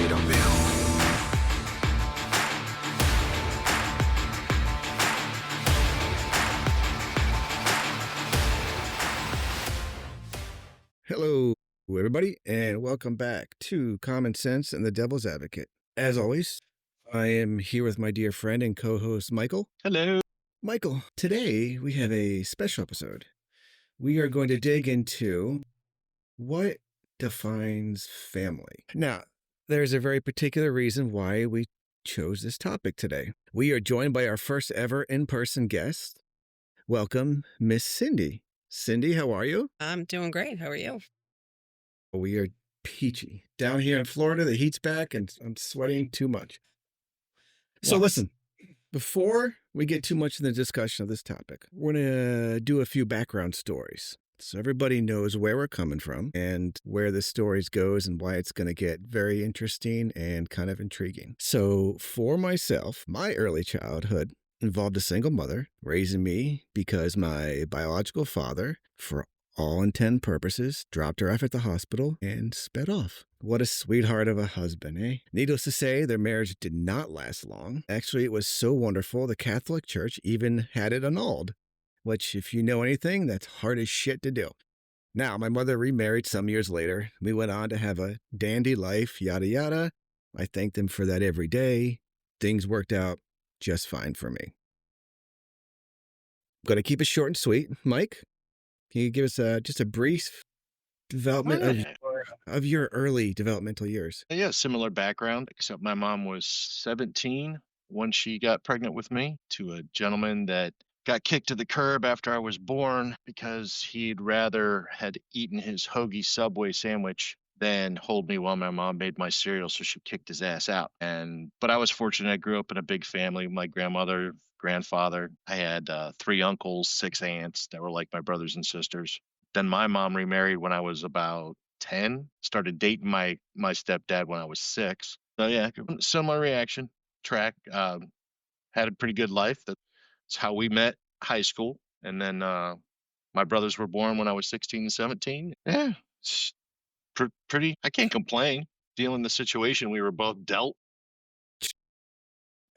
feet on film. Hello, everybody, and welcome back to Common Sense and the Devil's Advocate. As always, I am here with my dear friend and co-host Michael. Hello. Michael, today we have a special episode. We are going to dig into what defines family. Now, there's a very particular reason why we chose this topic today. We are joined by our first ever in-person guest. Welcome, Miss Cindy. Cindy, how are you? I'm doing great. How are you? We are peachy. Down here in Florida, the heat's back and I'm sweating too much. So listen, before we get too much in the discussion of this topic, we're going to do a few background stories. So everybody knows where we're coming from and where the stories goes and why it's going to get very interesting and kind of intriguing. So for myself, my early childhood involved a single mother raising me because my biological father, for all intent purposes, dropped her off at the hospital and sped off. What a sweetheart of a husband, eh? Needless to say, their marriage did not last long. Actually, it was so wonderful, the Catholic Church even had it annulled, which, if you know anything, that's hard as shit to do. Now, my mother remarried some years later. We went on to have a dandy life, yada yada. I thank them for that every day. Things worked out just fine for me. I'm going to keep it short and sweet. Mike, can you give us just a brief development of your early developmental years? Yeah, similar background, except my mom was 17 when she got pregnant with me, to a gentleman that got kicked to the curb after I was born because he'd rather had eaten his hoagie Subway sandwich than hold me while my mom made my cereal, so she kicked his ass out. But I was fortunate. I grew up in a big family. My grandmother, grandfather. I had 3 uncles, 6 aunts that were like my brothers and sisters. Then my mom remarried when I was about 10. Started dating my stepdad when I was 6. So yeah, similar reaction. Had a pretty good life. That's how we met. High school, and then my brothers were born when I was 16 and 17. Yeah, it's pretty. I can't complain. Dealing the situation we were both dealt.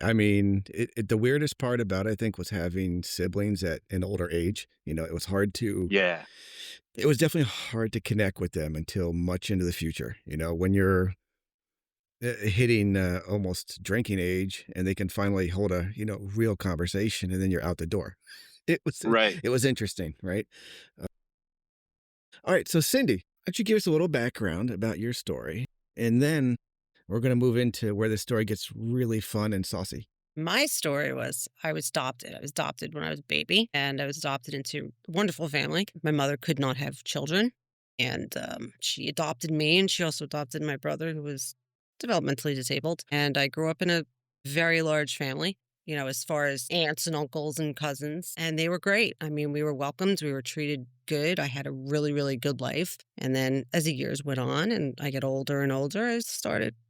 I mean, the weirdest part about it, I think, was having siblings at an older age. You know, it was hard to... Yeah. It was definitely hard to connect with them until much into the future. You know, when you're hitting almost drinking age and they can finally hold a, real conversation, and then you're out the door. It was interesting, right? All right. So Cindy, why don't you give us a little background about your story? And then we're going to move into where the story gets really fun and saucy. My story was I was adopted. I was adopted when I was a baby, and I was adopted into a wonderful family. My mother could not have children, and she adopted me, and she also adopted my brother, who was developmentally disabled. And I grew up in a very large family, as far as aunts and uncles and cousins, and they were great. I mean, we were welcomed. We were treated good. I had a really, really good life. And then as the years went on and I get older and older,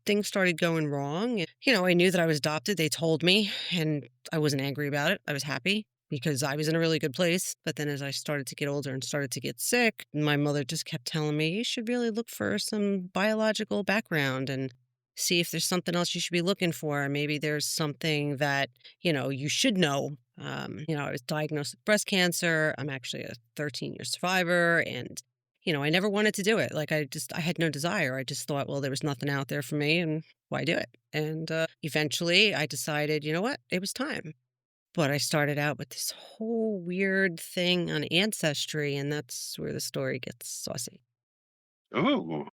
things started going wrong. And, I knew that I was adopted. They told me, and I wasn't angry about it. I was happy because I was in a really good place. But then as I started to get older and started to get sick, my mother just kept telling me, you should really look for some biological background and see if there's something else you should be looking for. Maybe there's something that, you should know. I was diagnosed with breast cancer. I'm actually a 13-year survivor. And, I never wanted to do it. Like, I had no desire. I just thought, well, there was nothing out there for me, and why do it? And eventually I decided, you know what? It was time. But I started out with this whole weird thing on ancestry, and that's where the story gets saucy. Ooh.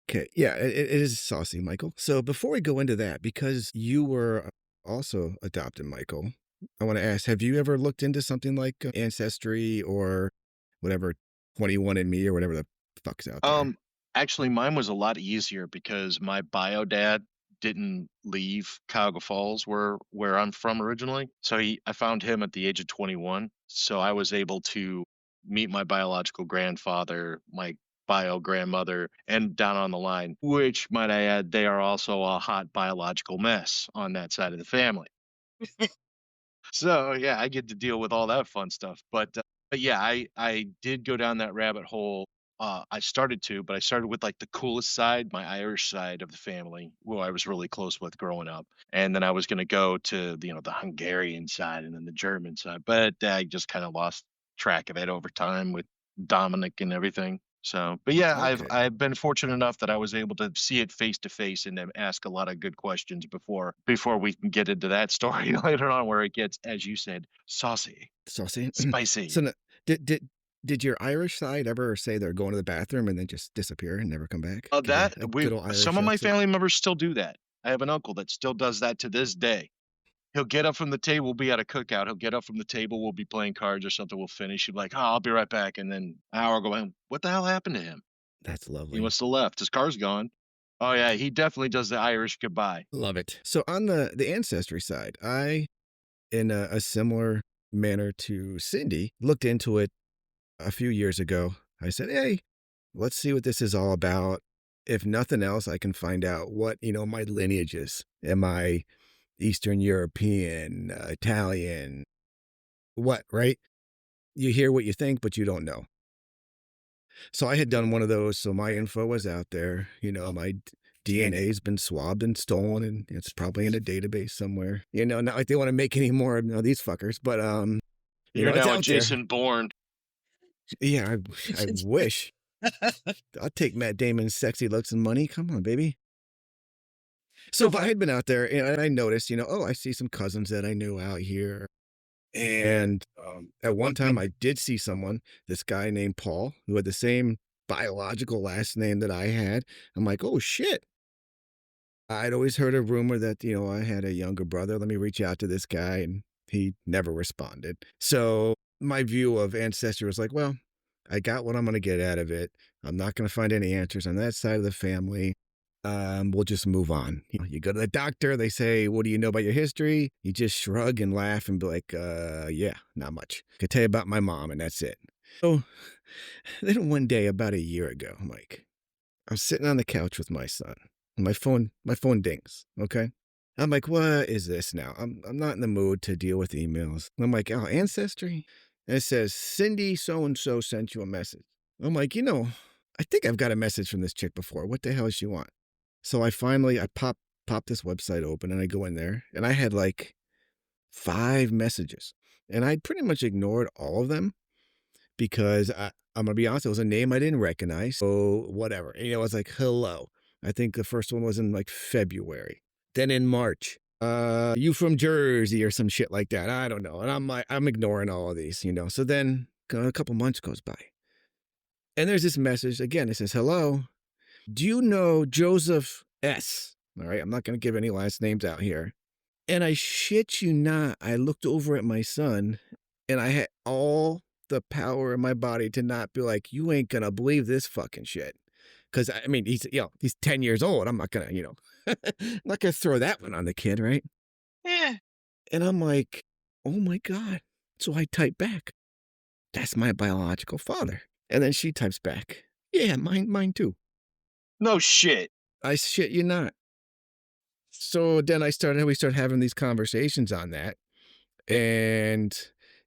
Okay. Yeah, it is saucy, Michael. So before we go into that, because you were also adopted, Michael, I want to ask, have you ever looked into something like ancestry or whatever, 21andMe or whatever the fuck's out there? Actually, mine was a lot easier because my bio dad didn't leave Cuyahoga Falls, where I'm from originally. So I found him at the age of 21. So I was able to meet my biological grandfather, my bio grandmother, and down on the line, which, might I add, they are also a hot biological mess on that side of the family. So yeah, I get to deal with all that fun stuff. But yeah, I did go down that rabbit hole I started to, but I started with like the coolest side, my Irish side of the family, who I was really close with growing up. And then I was going to go to the Hungarian side and then the German side, but I just kind of lost track of it over time with Dominic and everything. So, but yeah, I've Okay. I've been fortunate enough that I was able to see it face to face and then ask a lot of good questions before we can get into that story later on, where it gets, as you said, saucy, Saucy. So, spicy. did your Irish side ever say they're going to the bathroom and then just disappear and never come back? Give you That a we good old Some Irish of my exit? family members still do that. I have an uncle that still does that to this day. He'll get up from the table, we'll be at a cookout, he'll get up from the table, we'll be playing cards or something, we'll finish, he'll be like, "Oh, I'll be right back," and then an hour go by, "What the hell happened to him? That's He lovely. must have left, his car's gone." Oh, yeah, he definitely does the Irish goodbye. Love it. So on the ancestry side, I, in a similar manner to Cindy, looked into it a few years ago. I said, "Hey, let's see what this is all about. If nothing else, I can find out what, my lineage is. Am I Eastern European, Italian, what, right? You hear what you think, but you don't know." So I had done one of those, so my info was out there. My DNA's been swabbed and stolen, and it's probably in a database somewhere. Not like they want to make any more of these fuckers, but You're it's now a out there. Jason Bourne. Yeah, I wish. I'll take Matt Damon's sexy looks and money. Come on, baby. So, but I had been out there and I noticed, oh, I see some cousins that I knew out here. And at one time, I did see someone, this guy named Paul, who had the same biological last name that I had. I'm like, oh shit. I'd always heard a rumor that, I had a younger brother. Let me reach out to this guy. And he never responded. So my view of ancestry was like, well, I got what I'm going to get out of it. I'm not going to find any answers on that side of the family. We'll just move on. You go to the doctor, they say, what do you know about your history? You just shrug and laugh and be like, yeah, not much. I could tell you about my mom, and that's it. So then one day, about a year ago, I'm sitting on the couch with my son. My phone dings. Okay. I'm like, what is this now? I'm not in the mood to deal with emails. I'm like, oh, ancestry? And it says, Cindy so and so sent you a message. I'm like, I think I've got a message from this chick before. What the hell does she want? So I pop this website open and I go in there and I had like 5 messages. And I'd pretty much ignored all of them because I'm gonna be honest, it was a name I didn't recognize. So whatever. And, it was like, hello. I think the first one was in like February. Then in March, you from Jersey or some shit like that. I don't know. And I'm ignoring all of these. So then a couple months goes by. And there's this message again. It says, hello. Do you know Joseph S? All right, I'm not going to give any last names out here. And I shit you not, I looked over at my son and I had all the power in my body to not be like, you ain't going to believe this fucking shit. Cause I mean, he's 10 years old. I'm not going to, I'm not going to throw that one on the kid, right? Yeah. And I'm like, oh my God. So I type back, that's my biological father. And then she types back, yeah, mine too. No shit. I shit you not. So then we started having these conversations on that. And,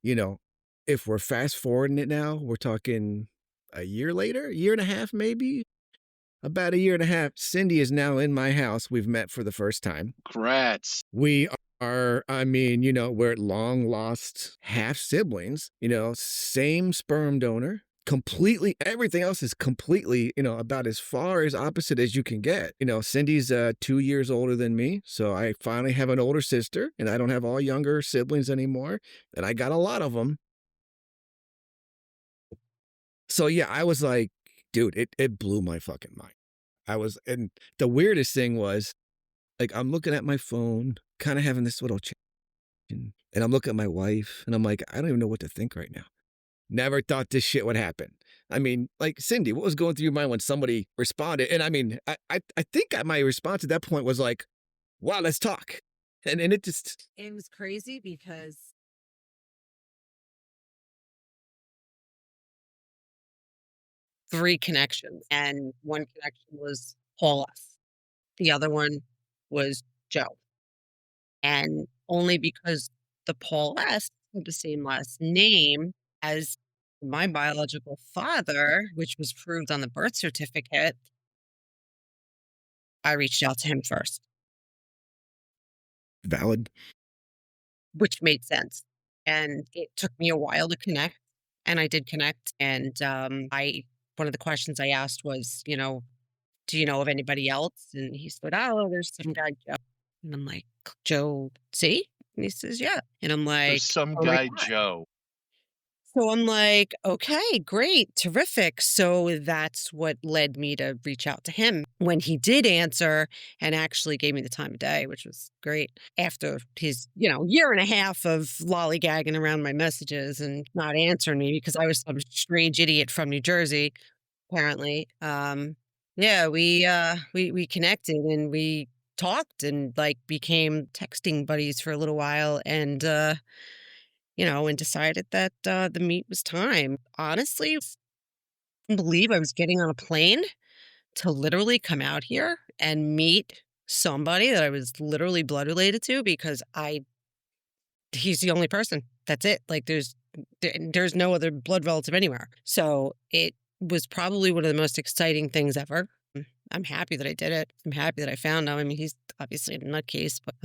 you know, if we're fast forwarding it now, we're talking a year later, a year and a half, maybe about a year and a half. Cindy is now in my house. We've met for the first time. Congrats. We are, I mean, we're long lost half siblings, same sperm donor. Completely, everything else is completely, about as far as opposite as you can get. Cindy's 2 years older than me. So I finally have an older sister and I don't have all younger siblings anymore. And I got a lot of them. So yeah, I was like, dude, it blew my fucking mind. And the weirdest thing was, like, I'm looking at my phone, kind of having this little chat, and I'm looking at my wife, and I'm like, I don't even know what to think right now. Never thought this shit would happen. I mean, like, Cindy, what was going through your mind when somebody responded? And I mean, I think my response at that point was like, wow, let's talk. And it just, It was crazy because 3 connections, and one connection was Paul S. The other one was Joe, and only because the Paul S. had the same last name as My biological father, which was proved on the birth certificate, I reached out to him first, Valid. which made sense. And it took me a while to connect, and I did connect. And I one of the questions I asked was, do you know of anybody else? And he said, oh, there's some guy Joe. And I'm like, Joe C? And he says, yeah. And I'm There's like, some oh my guy God. Joe. So I'm like, okay, great, terrific. So that's what led me to reach out to him when he did answer and actually gave me the time of day, which was great. After his, year and a half of lollygagging around my messages and not answering me because I was some strange idiot from New Jersey, apparently. Yeah, we connected and we talked and like became texting buddies for a little while and decided that the meet was time. Honestly, couldn't believe I was getting on a plane to literally come out here and meet somebody that I was literally blood related to because he's the only person. That's it. Like there's no other blood relative anywhere. So it was probably one of the most exciting things ever. I'm happy that I did it. I'm happy that I found him. I mean, he's obviously a nutcase, but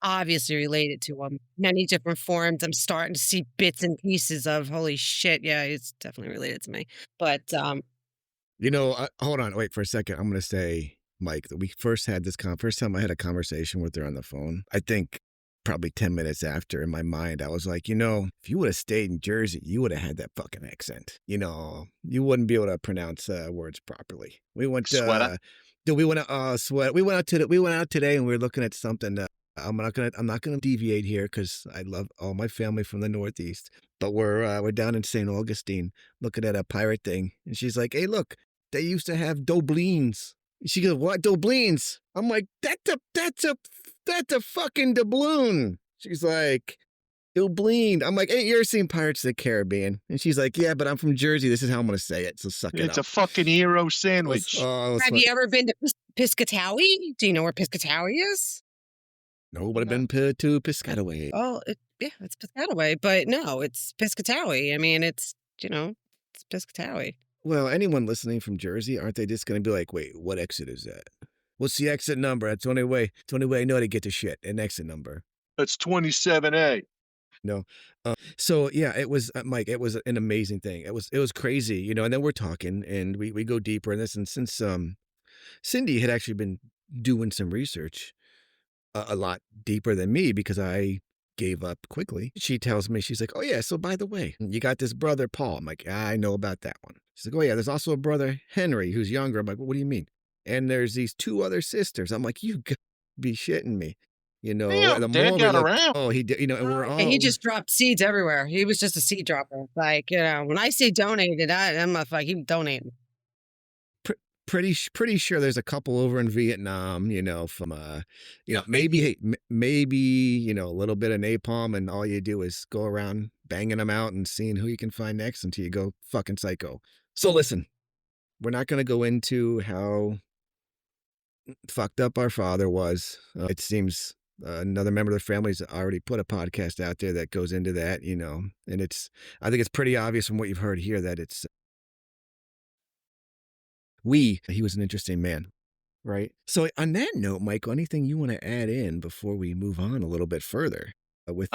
obviously related to him. Many different forms. I'm starting to see bits and pieces of holy shit. Yeah, it's definitely related to me. But Hold on, wait for a second. I'm going to say, Mike, that we first had first time I had a conversation with her on the phone, I think probably 10 minutes after in my mind, I was like, if you would have stayed in Jersey, you would have had that fucking accent. You wouldn't be able to pronounce words properly. We went, Sweater. dude, we went, sweat. We went out today and we were looking at something. I'm not gonna deviate here because I love all my family from the Northeast. But we're down in St. Augustine looking at a pirate thing, and she's like, "Hey, look, they used to have doubloons." She goes, "What doubloons?" I'm like, "That's a fucking doubloon." She's like, "Doubloon." I'm like, "Hey, you ever seen Pirates of the Caribbean?" And she's like, "Yeah, but I'm from Jersey. This is how I'm gonna say it. So suck it It's a up." fucking hero sandwich. have you ever been to Piscataway? Do you know where Piscataway is? No, would have No. been to Piscataway. Oh, yeah, it's Piscataway, but no, it's Piscataway. I mean, it's Piscataway. Well, anyone listening from Jersey, aren't they just going to be like, wait, what exit is that? What's the exit number? That's the only way. It's the only way I know how to get to shit. An exit number. That's 27A. No. So yeah, it was Mike. It was an amazing thing. It was crazy, And then we're talking, and we go deeper in this. And since Cindy had actually been doing some research, a lot deeper than me because I gave up quickly. She tells me, she's like, oh, yeah, so by the way, you got this brother, Paul. I'm like, I know about that one. She's like, oh, yeah, there's also a brother, Henry, who's younger. I'm like, well, what do you mean? And there's these two other sisters. I'm like, you got to be shitting me. Damn, The Dad more we got looked, around. oh, he did, and we're And he all just dropped seeds everywhere. He was just a seed dropper. Like, when I say donated, I'm not like he donated. pretty sure there's a couple over in Vietnam, from maybe hey, maybe a little bit of napalm, and all you do is go around banging them out and seeing who you can find next until you go fucking psycho. So listen, we're not going to go into how fucked up our father was. It seems another member of the family's already put a podcast out there that goes into that, and I think it's pretty obvious from what you've heard here that he was an interesting man. Right. So on that note, Michael, anything you want to add in before we move on a little bit further with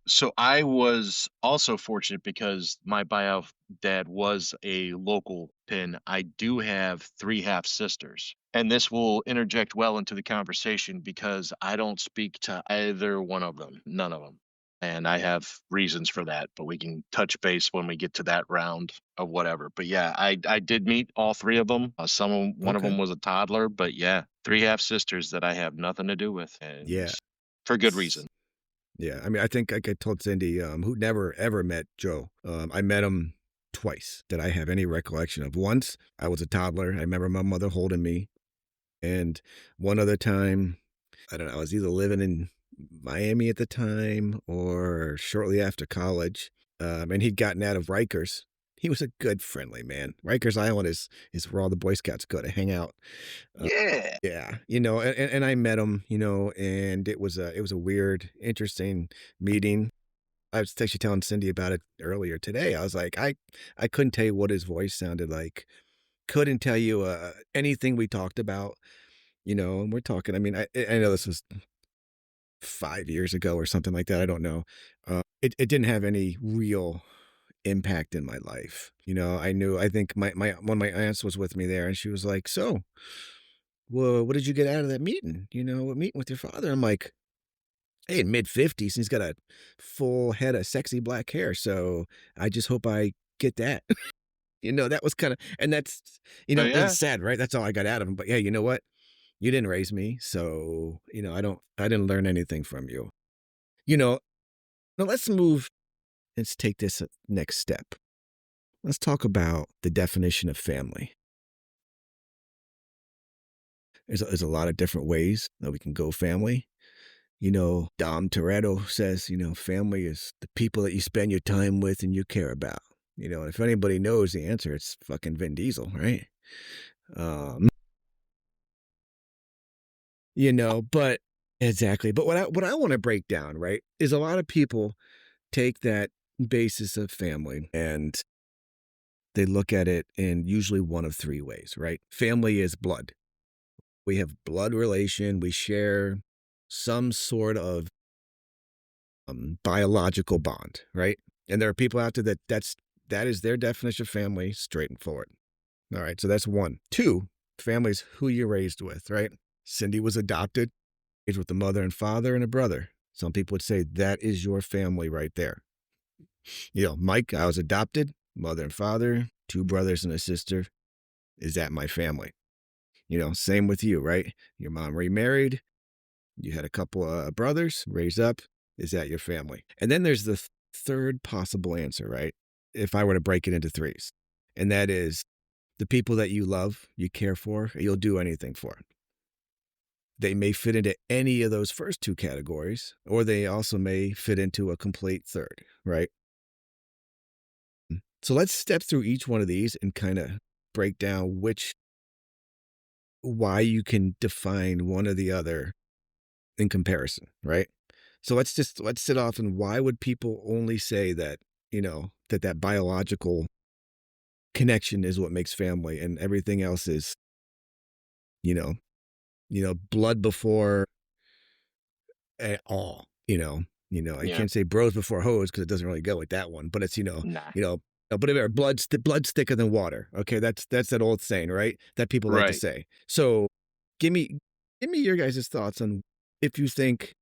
So I was also fortunate because my bio dad was a local pin. I do have three half sisters. And this will interject well into the conversation because I don't speak to either one of them, none of them. And I have reasons for that, but we can touch base when we get to that round of whatever. But yeah, I did meet all three of them. One of Okay. them was a toddler, but yeah, three half sisters that I have nothing to do with, and Yeah. for good reason. Yeah. I mean, I think like I told Cindy, who never ever met Joe. I met him twice that I have any recollection of. Once I was a toddler. I remember my mother holding me. And one other time, I don't know, I was either living in Miami at the time or shortly after college. And he'd gotten out of Rikers. He was a good, friendly man. Rikers Island is where all the Boy Scouts go to hang out. Yeah. Yeah, and I met him, and it was a weird, interesting meeting. I was actually telling Cindy about it earlier today. I was like, I couldn't tell you what his voice sounded like. Couldn't tell you, anything we talked about, and we're talking I mean, I know this was 5 years ago or something like that, I don't know. It didn't have any real impact in my life, I think my one of my aunts was with me there, and she was like, "So, well, what did you get out of that meeting? What meeting with your father?" I'm like, "Hey, in mid-50s, he's got a full head of sexy black hair, so I just hope I get that." That was kinda and that's Oh it's yeah. sad, right? That's all I got out of him, but, yeah, you know what? You didn't raise me, so, I didn't learn anything from you. You know, now let's take this next step. Let's talk about the definition of family. There's a lot of different ways that we can go family. Dom Toretto says, family is the people that you spend your time with and you care about. And if anybody knows the answer, it's fucking Vin Diesel, right? Um, but exactly. But what I want to break down, right, is a lot of people take that basis of family and they look at it in usually one of three ways, right? Family is blood. We have blood relation. We share some sort of biological bond, right? And there are people out there that is their definition of family, straight and forward. All right, so that's one. Two, family is who you're raised with, right? Cindy was adopted, raised with a mother and father and a brother. Some people would say that is your family right there. Mike, I was adopted, mother and father, two brothers and a sister. Is that my family? Same with you, right? Your mom remarried, you had a couple of brothers raised up. Is that your family? And then there's the third possible answer, right? If I were to break it into threes, and that is the people that you love, you care for, you'll do anything for. They may fit into any of those first two categories, or they also may fit into a complete third, right? So let's step through each one of these and kind of break down why you can define one or the other in comparison, right? So let's sit off and why would people only say that, that biological connection is what makes family and everything else is, you know, blood before all, I Yeah. can't say bros before hoes because it doesn't really go with that one, but it's, Nah. but blood's thicker than water. Okay. That's that old saying, right? That people like to Right. say. So give me, give me your guys' thoughts on if you think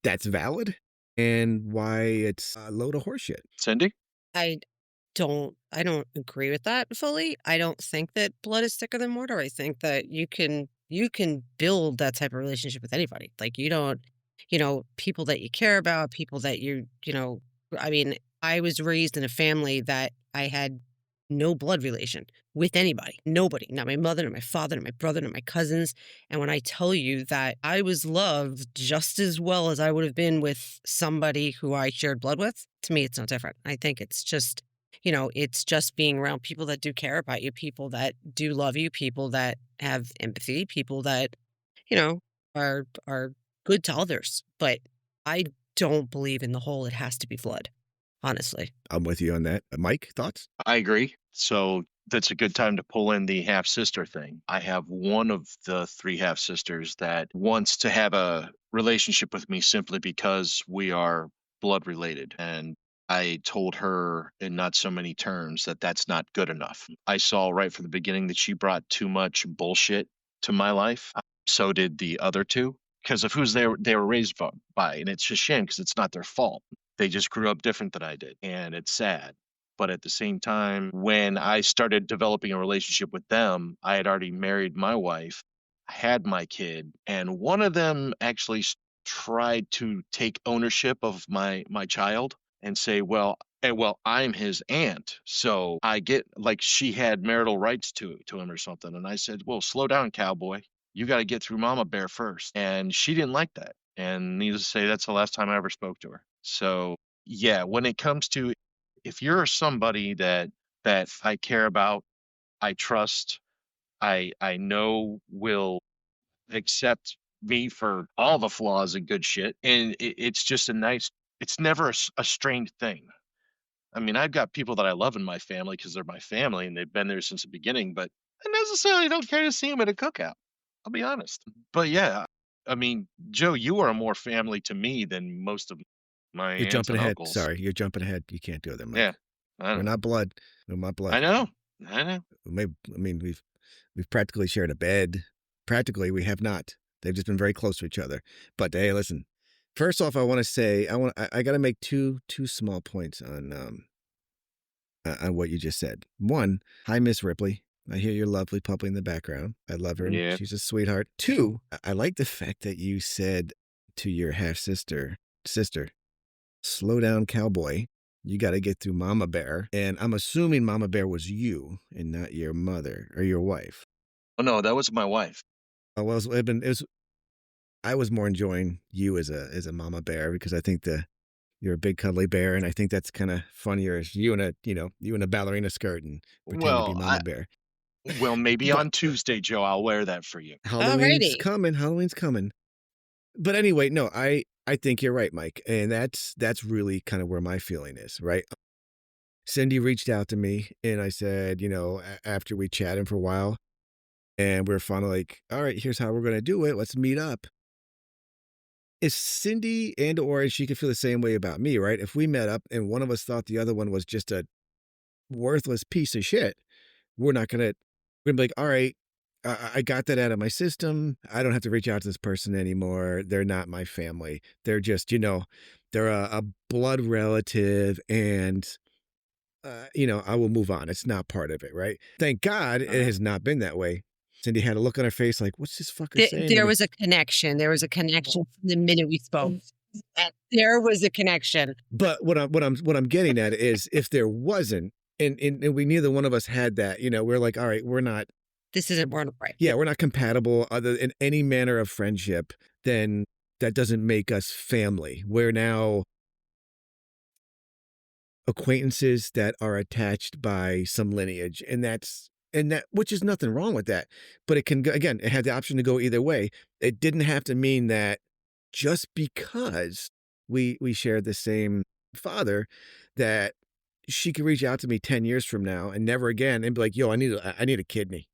that's valid and why it's a load of horseshit. Cindy? I I don't agree with that fully. I don't think that blood is thicker than mortar. I think that you can build that type of relationship with anybody. Like you don't, people that you care about, people that I mean, I was raised in a family that I had no blood relation with anybody. Nobody. Not my mother, not my father, not my brother, not my cousins. And when I tell you that I was loved just as well as I would have been with somebody who I shared blood with, to me, it's no different. I think it's just being around people that do care about you, people that do love you, people that have empathy, people that, you know, are good to others. But I don't believe in the whole it has to be blood, honestly. I'm with you on that. Mike, thoughts? I agree. So that's a good time to pull in the half sister thing. I have one of the three half sisters that wants to have a relationship with me simply because we are blood related. And I told her in not so many terms that that's not good enough. I saw right from the beginning that she brought too much bullshit to my life. So did the other two because of who's they were raised by. And it's a shame because it's not their fault. They just grew up different than I did. And it's sad, but at the same time, when I started developing a relationship with them, I had already married my wife, had my kid, and one of them actually tried to take ownership of my child and say, well, I'm his aunt, so I get like she had marital rights to him or something. And I said, well, slow down, cowboy. You got to get through Mama Bear first. And she didn't like that. And needless to say, that's the last time I ever spoke to her. So yeah, when it comes to if you're somebody that I care about, I trust, I know will accept me for all the flaws and good shit, and it's just a nice it's never a strained thing. I mean, I've got people that I love in my family because they're my family and they've been there since the beginning, but I necessarily don't care to see them at a cookout. I'll be honest. But yeah, I mean, Joe, you are more family to me than most of my You're aunts jumping and ahead. uncles. Sorry, you're jumping ahead. You can't do it there, Yeah, Mike. I We're know. not blood. We're not I blood. know. I know. I mean, we've practically shared a bed. Practically, we have not. They've just been very close to each other. But hey, listen. First off, I want to say I got to make two small points on what you just said. One, hi Miss Ripley. I hear your lovely puppy in the background. I love her. And Yeah. she's a sweetheart. Two, I like the fact that you said to your half sister, slow down, cowboy. You got to get through Mama Bear. And I'm assuming Mama Bear was you and not your mother or your wife. Oh no, that was my wife. Oh, well, I was more enjoying you as a Mama Bear because I think you're a big cuddly bear, and I think that's kind of funnier as you in a ballerina skirt and pretend to be Well, Mama Bear. maybe But on Tuesday, Joe, I'll wear that for you. Halloween's Alrighty. coming. Halloween's coming. But anyway, no, I think you're right, Mike, and that's really kind of where my feeling is, right? Cindy reached out to me, and I said, after we chatted for a while, and we're finally like, all right, here's how we're gonna do it. Let's meet up. If Cindy and or she could feel the same way about me, right? If we met up and one of us thought the other one was just a worthless piece of shit, we're gonna be like, all right, I got that out of my system. I don't have to reach out to this person anymore. They're not my family. They're just, they're a blood relative and, I will move on. It's not part of it, right? Thank God it Uh-huh. has not been that way. Cindy had a look on her face like, what's this fucker saying to There me? was a connection. There was a connection from the minute we spoke. There was a connection. But what I'm getting at is if there wasn't, and we neither one of us had that, we're like, all right, This isn't born right. we're not compatible other in any manner of friendship, then that doesn't make us family. We're now acquaintances that are attached by some lineage, and that which is nothing wrong with that. But it can go, again, it had the option to go either way. It didn't have to mean that just because we share the same father that she could reach out to me 10 years from now and never again and be like, yo, I need a kidney.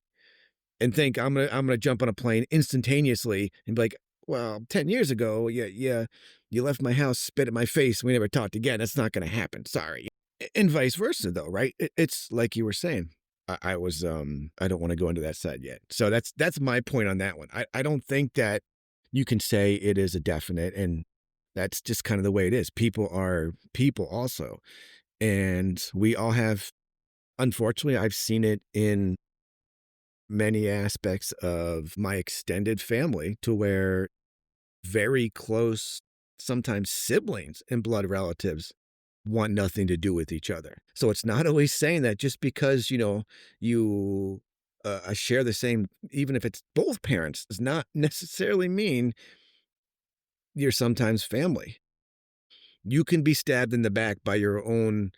And think I'm gonna jump on a plane instantaneously and be like, well, 10 years ago, yeah, you left my house, spit in my face, we never talked again. That's not gonna happen. Sorry. And vice versa though, right? It's like you were saying. I don't want to go into that side yet. So that's my point on that one. I don't think that you can say it is a definite, and that's just kind of the way it is. People are people also. And we all have, unfortunately, I've seen it in many aspects of my extended family to where very close, sometimes siblings and blood relatives want nothing to do with each other. So it's not always saying that just because, you share the same, even if it's both parents, does not necessarily mean you're sometimes family. You can be stabbed in the back by your own,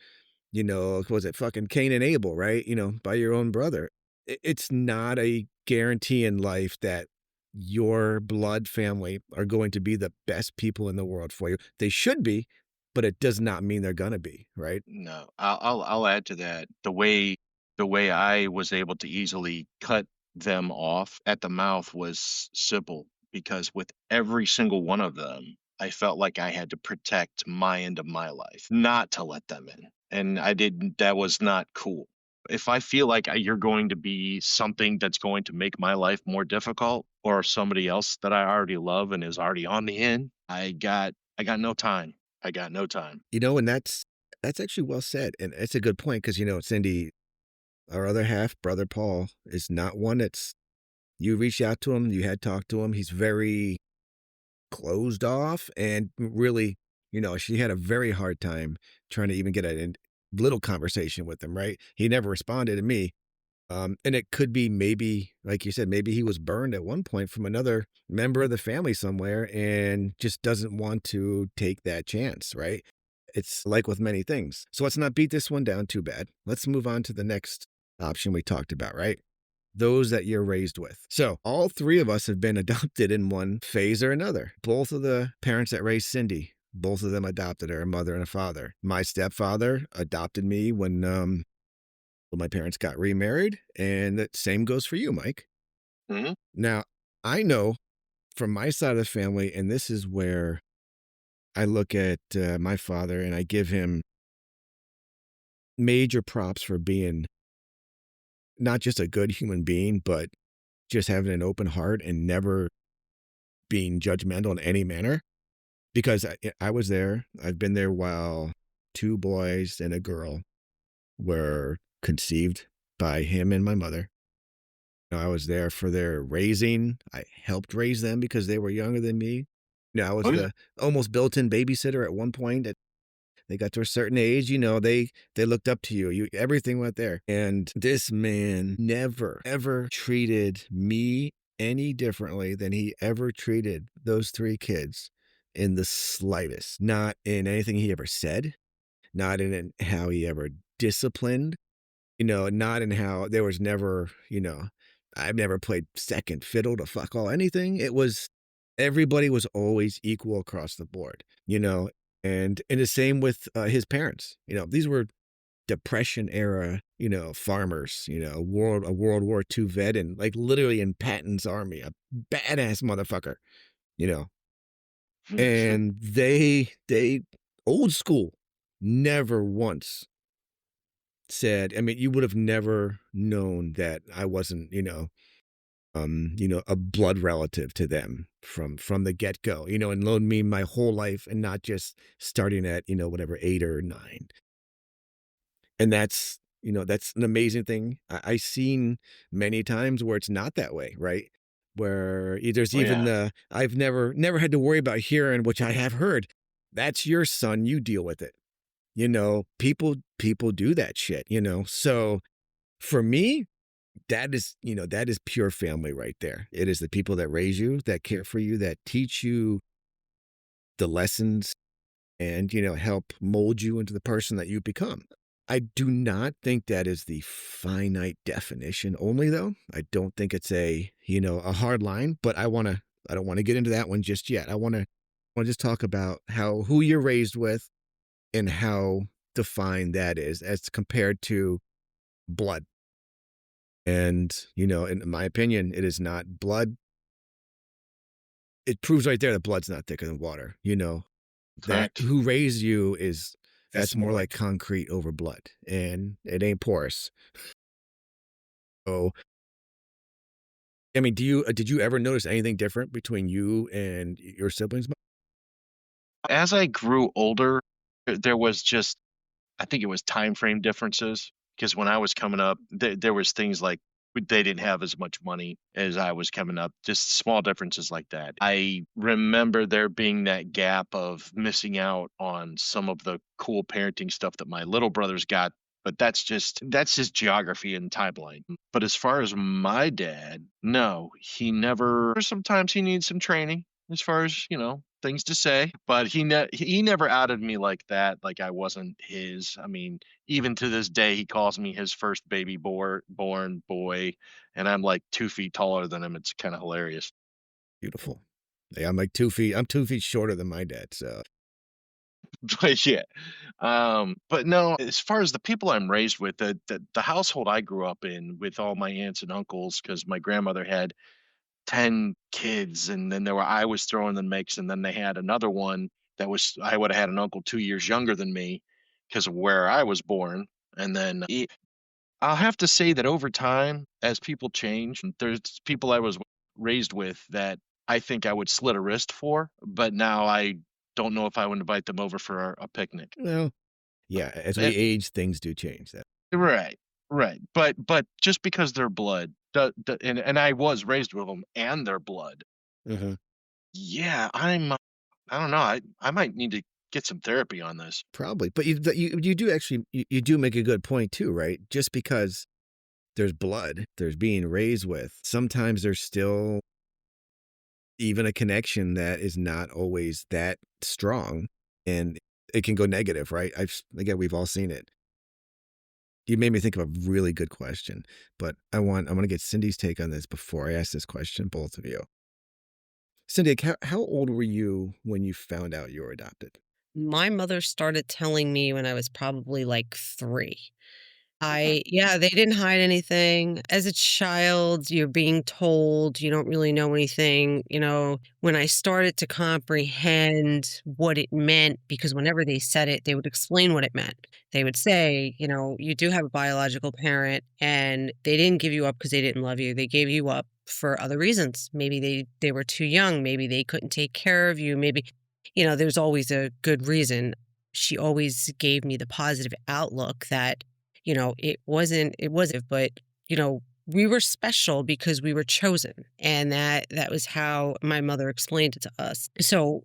was it fucking Cain and Abel, right? By your own brother. It's not a guarantee in life that your blood family are going to be the best people in the world for you. They should be, but it does not mean they're gonna be, right? No, I'll add to that. The way I was able to easily cut them off at the mouth was simple because with every single one of them, I felt like I had to protect my end of my life, not to let them in. And I didn't, that was not cool. If I feel like you're going to be something that's going to make my life more difficult or somebody else that I already love and is already on the in, I got no time. I got no time. And that's actually well said, and it's a good point because Cindy, our other half, brother Paul, is not one that's you reached out to him, you had talked to him. He's very closed off and really, she had a very hard time trying to even get a little conversation with him, right? He never responded to me. And it could be maybe, like you said, maybe he was burned at one point from another member of the family somewhere and just doesn't want to take that chance, right? It's like with many things. So let's not beat this one down too bad. Let's move on to the next option we talked about, right? Those that you're raised with. So all three of us have been adopted in one phase or another. Both of the parents that raised Cindy both of them adopted her, a mother and a father. My stepfather adopted me when my parents got remarried, and the same goes for you, Mike. Hmm. Now, I know from my side of the family, and this is where I look at my father and I give him major props for being not just a good human being, but just having an open heart and never being judgmental in any manner. Because I was there, I've been there while two boys and a girl were conceived by him and my mother. I was there for their raising. I helped raise them because they were younger than me. I was Oh yeah. the almost built-in babysitter at one point. They got to a certain age, they looked up to you. Everything went there. And this man never, ever treated me any differently than he ever treated those three kids in the slightest. Not in anything he ever said, not in how he ever disciplined, not in how there was never, I've never played second fiddle to fuck all anything. It was everybody was always equal across the board, and the same with his parents. These were Depression era, farmers, a World War II vet, and like literally in Patton's army, a badass motherfucker, you know. And they old school, never once said, I mean, you would have never known that I wasn't, a blood relative to them from the get go, and known me my whole life and not just starting at, whatever, 8 or 9. And that's an amazing thing. I seen many times where it's not that way, right? Where there's Oh even yeah. I've never had to worry about hearing, which I have heard, that's your son, you deal with it. People do that shit, So for me, that is pure family right there. It is the people that raise you, that care for you, that teach you the lessons and, help mold you into the person that you become. I do not think that is the finite definition only, though. I don't think it's a hard line, but I don't want to get into that one just yet. I want to just talk about who you're raised with and how defined that is as compared to blood. And, in my opinion, it is not blood. It proves right there that blood's not thicker than water, that Correct. who raised you that's more like concrete over blood, and it ain't porous. So, I mean, did you ever notice anything different between you and your siblings? As I grew older, there was just, I think it was time frame differences, because when I was coming up, there was things like they didn't have as much money as I was coming up, just small differences like that. I remember there being that gap of missing out on some of the cool parenting stuff that my little brothers got, but that's just geography and timeline. But as far as my dad, no, he never, sometimes he needs some training as far as, things to say, but he never outed me like that, like I wasn't his. I mean, even to this day, he calls me his first baby born boy, and I'm like 2 feet taller than him. It's kind of hilarious. Beautiful. Yeah, I'm 2 feet shorter than my dad, so But yeah, but no, as far as the people I'm raised with, the household I grew up in with all my aunts and uncles, because my grandmother had 10 kids, and then I was throwing the mix, and then they had another one that was, I would have had an uncle 2 years younger than me because of where I was born. And then I'll have to say that over time, as people change, there's people I was raised with that I think I would slit a wrist for, but now I don't know if I would invite them over for a picnic. well, yeah, as we Eh, age, things do change. That right, right. But just because they're blood, and I was raised with them and their blood. Mhm. Yeah, I don't know. I might need to get some therapy on this. Probably, but you do actually you do make a good point too, right? Just because there's blood, there's being raised with, sometimes there's still even a connection that is not always that strong, and it can go negative, right? Again, we've all seen it. You made me think of a really good question, but I'm gonna get Cindy's take on this before I ask this question, both of you. Cindy, how old were you when you found out you were adopted? My mother started telling me when I was probably like 3. Mhm. Yeah, they didn't hide anything. As a child, you're being told you don't really know anything. When I started to comprehend what it meant, because whenever they said it, they would explain what it meant. They would say, you do have a biological parent and they didn't give you up because they didn't love you. They gave you up for other reasons. Maybe they were too young. Maybe they couldn't take care of you. Maybe, there's always a good reason. She always gave me the positive outlook that but, we were special because we were chosen. And that was how my mother explained it to us. So,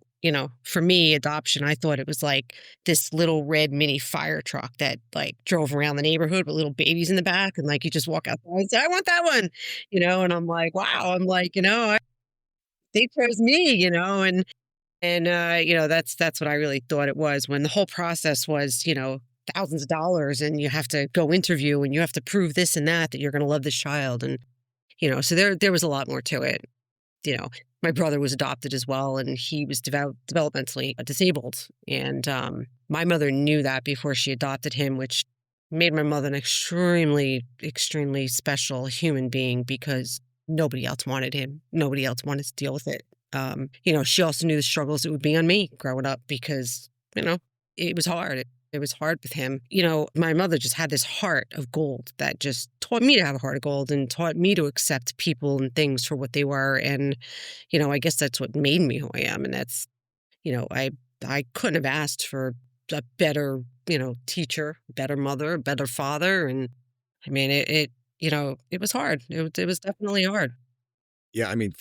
for me, adoption, I thought it was like this little red mini fire truck that like drove around the neighborhood with little babies in the back. And like you just walk outside and say, I want that one, and I'm like, wow, I'm like, they chose me, that's what I really thought it was when the whole process was, thousands of dollars and you have to go interview and you have to prove this and that you're going to love this child. And, so there was a lot more to it. You know, my brother was adopted as well and he was developmentally disabled. And my mother knew that before she adopted him, which made my mother an extremely, extremely special human being because nobody else wanted him. Nobody else wanted to deal with it. She also knew the struggles it would be on me growing up because, it was hard. It was hard with him. My mother just had this heart of gold that just taught me to have a heart of gold and taught me to accept people and things for what they were. And, I guess that's what made me who I am. And that's, I couldn't have asked for a better, teacher, better mother, better father. And I mean, it was hard. It was definitely hard. Yeah, I mean,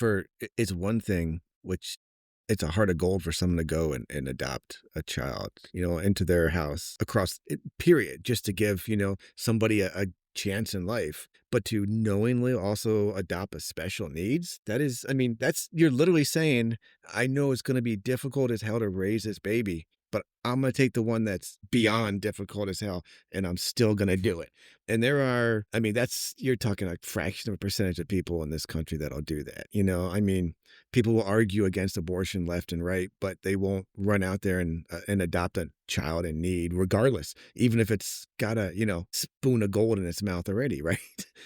it's one thing, which it's a heart of gold for someone to go and adopt a child, into their house across period, just to give, somebody a chance in life. But to knowingly also adopt a special needs, that is, I mean, you're literally saying, I know it's going to be difficult as hell to raise this baby, but I'm going to take the one that's beyond difficult as hell and I'm still going to do it. And I mean, you're talking a fraction of a percentage of people in this country that'll do that. I mean, people will argue against abortion left and right, but they won't run out there and adopt a child in need, regardless, even if it's got a spoon of gold in its mouth already, right?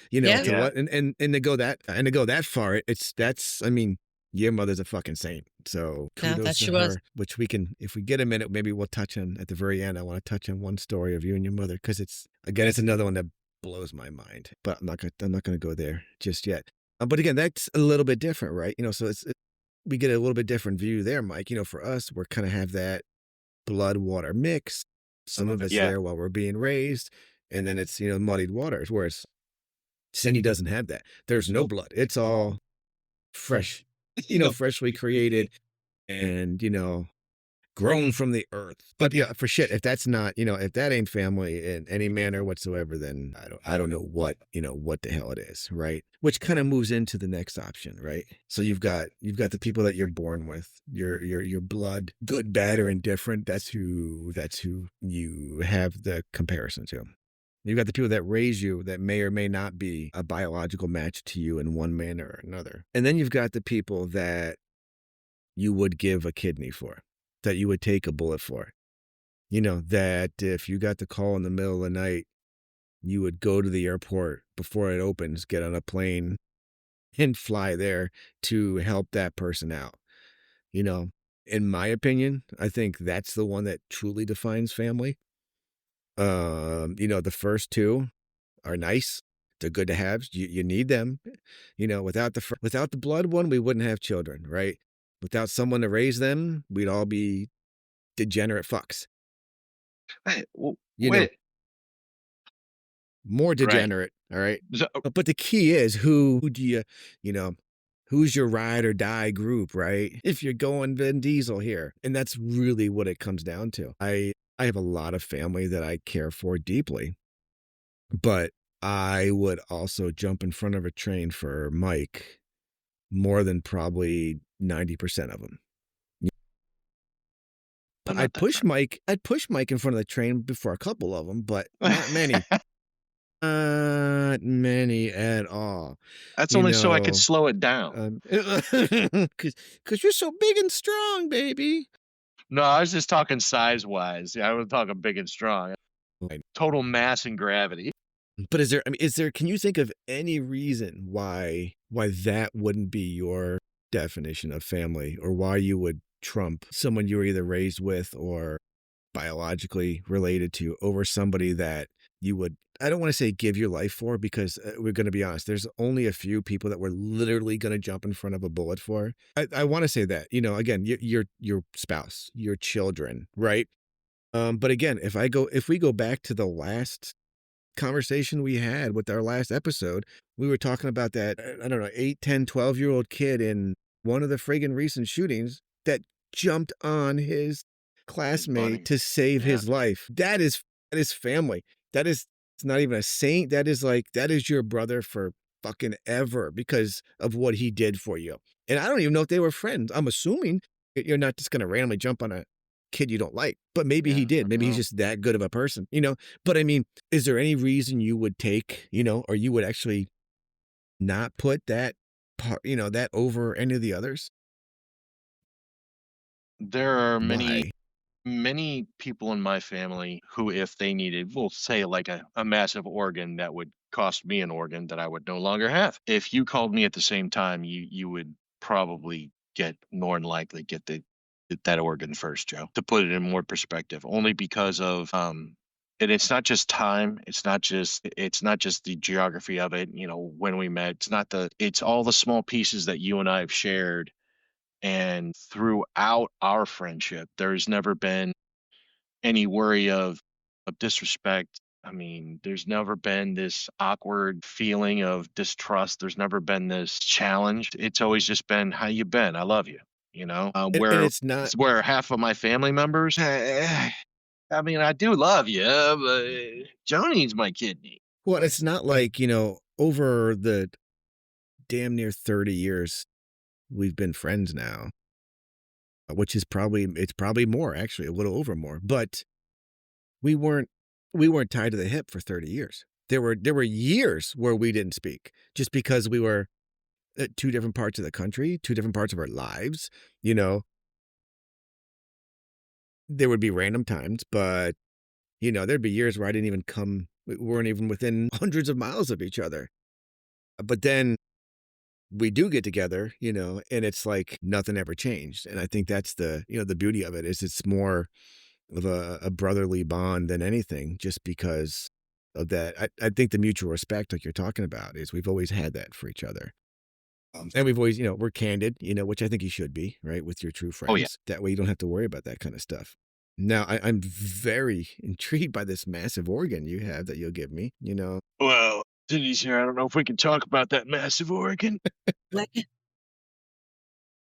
Yeah. To Yeah. what and to go that far, that's I mean, your mother's a fucking saint. So Yeah, kudos that to she was. her. Which we can, if we get a minute, maybe we'll touch on at the very end. I want to touch on one story of you and your mother because it's another one that blows my mind. But I'm not gonna go there just yet. But again, that's a little bit different, right? So we get a little bit different view there, Mike. For us, we're kind of have that blood water mix. Some of it's Yeah. there while we're being raised, and then it's muddied waters. Whereas Cindy doesn't have that. There's no blood. It's all fresh, freshly created and grown from the earth. But yeah, for shit, if that's not, if that ain't family in any manner whatsoever, then I don't know what the hell it is, right? Which kind of moves into the next option, right? So you've got the people that you're born with, your blood, good, bad, or indifferent. That's who you have the comparison to. You've got the people that raise you that may or may not be a biological match to you in one manner or another. And then you've got the people that you would give a kidney for, that you would take a bullet for. That if you got the call in the middle of the night, you would go to the airport before it opens, get on a plane and fly there to help that person out. You know, in my opinion, I think that's the one that truly defines family. The first two are nice. They're good to have. You need them. Without the blood one, we wouldn't have children, right? Without someone to raise them, we'd all be degenerate fucks. You know, Wait. more Right. degenerate. All right. So, But the key is who do you know, who's your ride or die group, right? If you're going Vin Diesel here. And that's really what it comes down to. I have a lot of family that I care for deeply, but I would also jump in front of a train for Mike more than probably 90% of them. I'm not I'd that push Mike. I'd push Mike in front of the train before a couple of them, but not many. far. Not many at all. That's You only so I could know, slow it down. because you're so big and strong, baby. No, I was just talking size-wise. Yeah, I was talking big and strong. Right. Total mass and gravity. But can you think of any reason why that wouldn't be your definition of family, or why you would trump someone you were either raised with or biologically related to over somebody that you would, I don't want to say give your life for, because we're going to be honest, there's only a few people that we're literally going to jump in front of a bullet for. I want to say that, again, your spouse, your children, right? But again, if we go back to the last conversation we had with our last episode, we were talking about that, I don't know, 8, 10, 12-year-old kid in one of the friggin' recent shootings that jumped on his His classmate buddy. to save Yeah. his life. That is family. That is, it's not even a saint. That is your brother for fucking ever because of what he did for you. And I don't even know if they were friends. I'm assuming you're not just going to randomly jump on a kid you don't like, but maybe he Yeah, did. I Maybe he's know. just that good of a person. But I mean, is there any reason you would take, or you would actually not put that part, that over any of the others? There are Why? many people in my family who, if they needed, we'll say like a massive organ that would cost me an organ that I would no longer have. If you called me at the same time, you would probably get more than likely get that organ first, Joe. To put it in more perspective, only because of and it's not just time, it's not just the geography of it, when we met. It's all the small pieces that you and I have shared, and throughout our friendship, there's never been any worry of disrespect. I mean, there's never been this awkward feeling of distrust. There's never been this challenge. It's always just been, "How you been? I love you." And Where it's not, half of my family members, I mean, I do love you, but Joe needs my kidney. well, it's not like, over the damn near 30 years we've been friends now, which is it's probably more, actually, a little over more, but we weren't we weren't tied to the hip for 30 years. There were years where we didn't speak just because we were at two different parts of the country, two different parts of our lives. You know, there would be random times, but there'd be years where we weren't even within hundreds of miles of each other. But then we do get together, and it's like nothing ever changed. And I think that's the beauty of it is it's more of a brotherly bond than anything, just because of that. I think the mutual respect, like you're talking about, is we've always had that for each other. And we've always, we're candid, which I think you should be, right, with your true Oh yeah. friends. That way you don't have to worry about that kind of stuff. Now, I'm very intrigued by this massive organ you have that you'll give me. Well, Cindy's here. I don't know if we can talk about that massive organ. Like,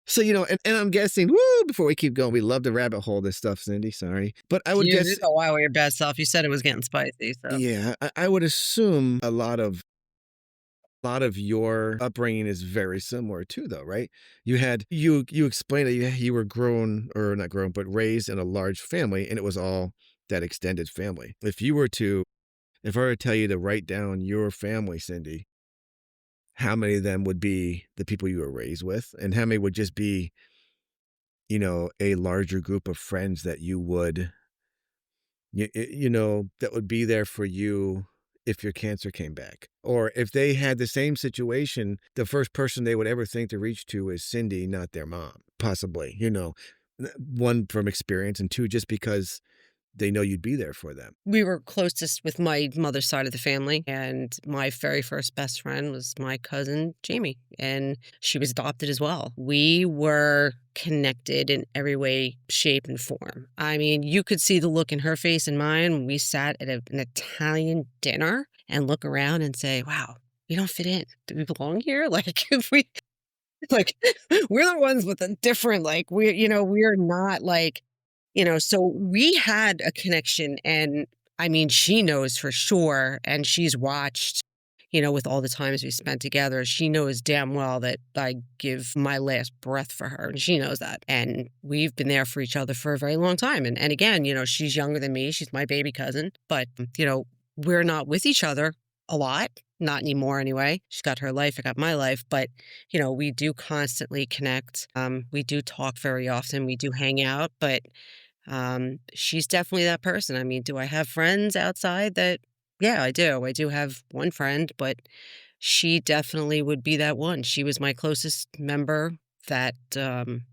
So, and I'm guessing, woo, before we keep going, we love to rabbit hole this stuff, Cindy. Sorry. But I would you guess, did go wild with your best self. You said it was getting spicy, so. yeah, I would assume a lot of your upbringing is very similar too, though, right? You explained that you were grown, or not grown, but raised in a large family, and it was all that extended family. If I were to tell you to write down your family, Cindy, how many of them would be the people you were raised with, and how many would just be, a larger group of friends that you would, that would be there for you if your cancer came back. Or if they had the same situation, the first person they would ever think to reach to is Cindy, not their mom, possibly, one from experience, and two, just because they know you'd be there for them. We were closest with my mother's side of the family, and my very first best friend was my cousin Jamie, and she was adopted as well. We were connected in every way, shape, and form. I mean, you could see the look in her face and mine when we sat at an Italian dinner and look around and say, "Wow, we don't fit in. Do we belong here?" Like, if we like, we're the ones with the different, like, we're not like, so we had a connection. And I mean, she knows for sure. And she's watched, with all the times we spent together, she knows damn well that I give my last breath for her. And she knows that. And we've been there for each other for a very long time. And again, she's younger than me. She's my baby cousin. But, we're not with each other a lot. Not anymore anyway. She's got her life, I got my life, but, we do constantly connect. We do talk very often, we do hang out, but, she's definitely that person. I mean, do I have friends outside that Yeah, I do. I do have one friend, but she definitely would be that one. She was my closest member that,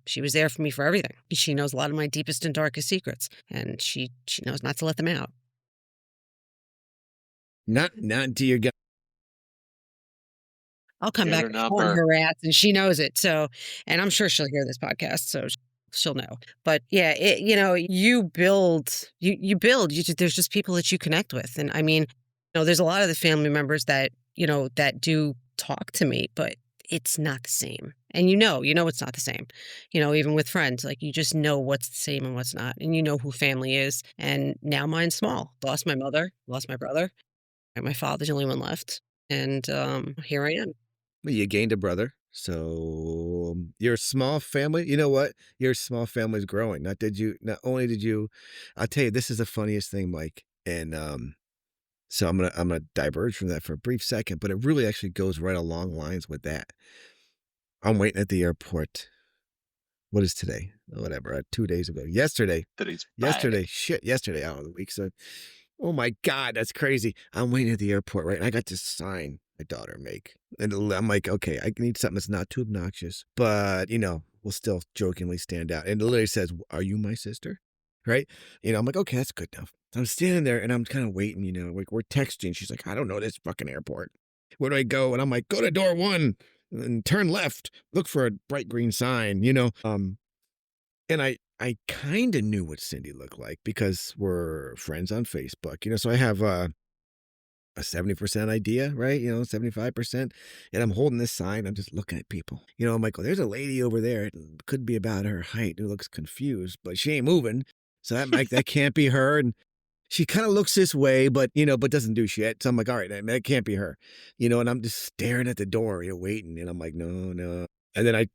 she was there for me for everything. She knows a lot of my deepest and darkest secrets, and she knows not to let them out. Not until you get. I'll come Get back her and haunt number. her ass, and she knows it, so and I'm sure she'll hear this podcast, so she'll know. But, yeah, you just there's just people that you connect with, and, I mean, there's a lot of the family members that, that do talk to me, but it's not the same, and you know it's not the same. Even with friends, like, you just know what's the same and what's not, and you know who family is, and now mine's small. Lost my mother, lost my brother, and my father's the only one left, and, here I am. Well, you gained a brother, so your small family. You know what? Your small family's growing. Not only did you, I'll tell you, this is the funniest thing, Mike. And so I'm gonna diverge from that for a brief second, but it really actually goes right along lines with that. I'm waiting at the airport. What is today? Whatever. 2 days ago. That he's Yesterday. back. Shit. Yesterday out of the week. So, oh my God, that's crazy. I'm waiting at the airport, right? And I got this sign my daughter make. And I'm like, okay, I need something that's not too obnoxious, but, will still jokingly stand out. And it literally says, "Are you my sister?" Right? I'm like, okay, that's good enough. So I'm standing there and I'm kind of waiting, like we're texting. She's like, "I don't know this fucking airport. Where do I go?" And I'm like, "Go to door one and turn left. Look for a bright green sign." And I kind of knew what Cindy looked like because we're friends on Facebook, so I have a 70% idea, right? 75%. And I'm holding this sign. I'm just looking at people. I'm like, "Oh, there's a lady over there. It could be about her height who looks confused, but she ain't moving. So that can't be her." And she kind of looks this way, but doesn't do shit. So I'm like, all right, that can't be her, and I'm just staring at the door, waiting. And I'm like, no, no. And then I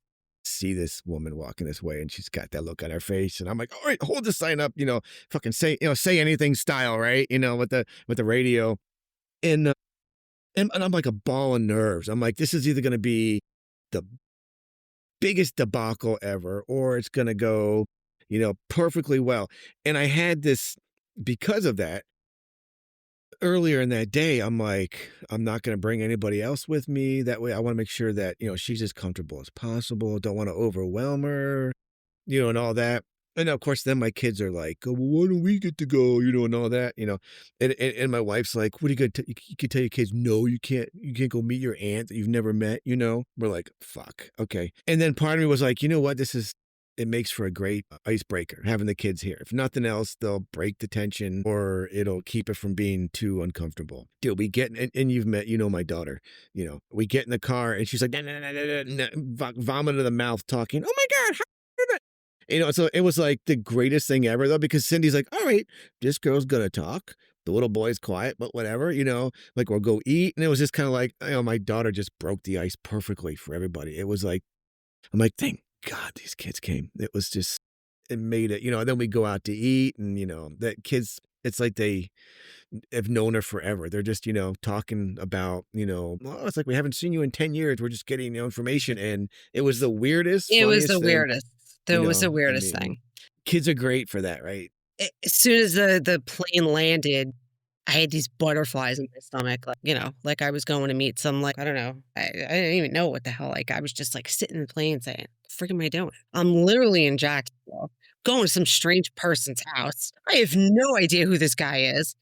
see this woman walking this way and she's got that look on her face. And I'm like, all right, hold the sign up, fucking say anything style, right? With the radio. And, and I'm like a ball of nerves. I'm like, this is either going to be the biggest debacle ever, or it's going to go, perfectly well. And I had this, because of that, earlier in that day, I'm like, I'm not going to bring anybody else with me. That way I want to make sure that, she's as comfortable as possible. Don't want to overwhelm her, and all that. And of course, then my kids are like, "Oh, well, why don't we get to go?" And all that. And my wife's like, "What are you going to, you can tell your kids, no, you can't go meet your aunt that you've never met. We're like, fuck. Okay. And then part of me was like, you know what? It makes for a great icebreaker having the kids here. If nothing else, they'll break the tension or it'll keep it from being too uncomfortable. Dude, we get, and you've met, my daughter, we get in the car and she's like, "Nah, nah, nah, nah, nah, nah," vomit in the mouth talking, "Oh my God, how did that?" So it was like the greatest thing ever though, because Cindy's like, "All right, this girl's gonna talk. The little boy's quiet, but whatever, like we'll go eat." And it was just kind of like, my daughter just broke the ice perfectly for everybody. It was like, I'm like, thank God these kids came. It was just, it made it, and then we go out to eat and, that kids, it's like they have known her forever. They're just, talking about, "Well, it's like we haven't seen you in 10 years. We're just getting information." And it was the weirdest, It was the funniest thing, weirdest. That was the I weirdest mean, thing. kids are great for that, right? As soon as the plane landed, I had these butterflies in my stomach, like I was going to meet some, like, I don't know. I didn't even know what the hell, like, I was just, like, sitting in the plane saying, "The frick am I doing?" I'm literally in Jacksonville, going to some strange person's house. I have no idea who this guy is,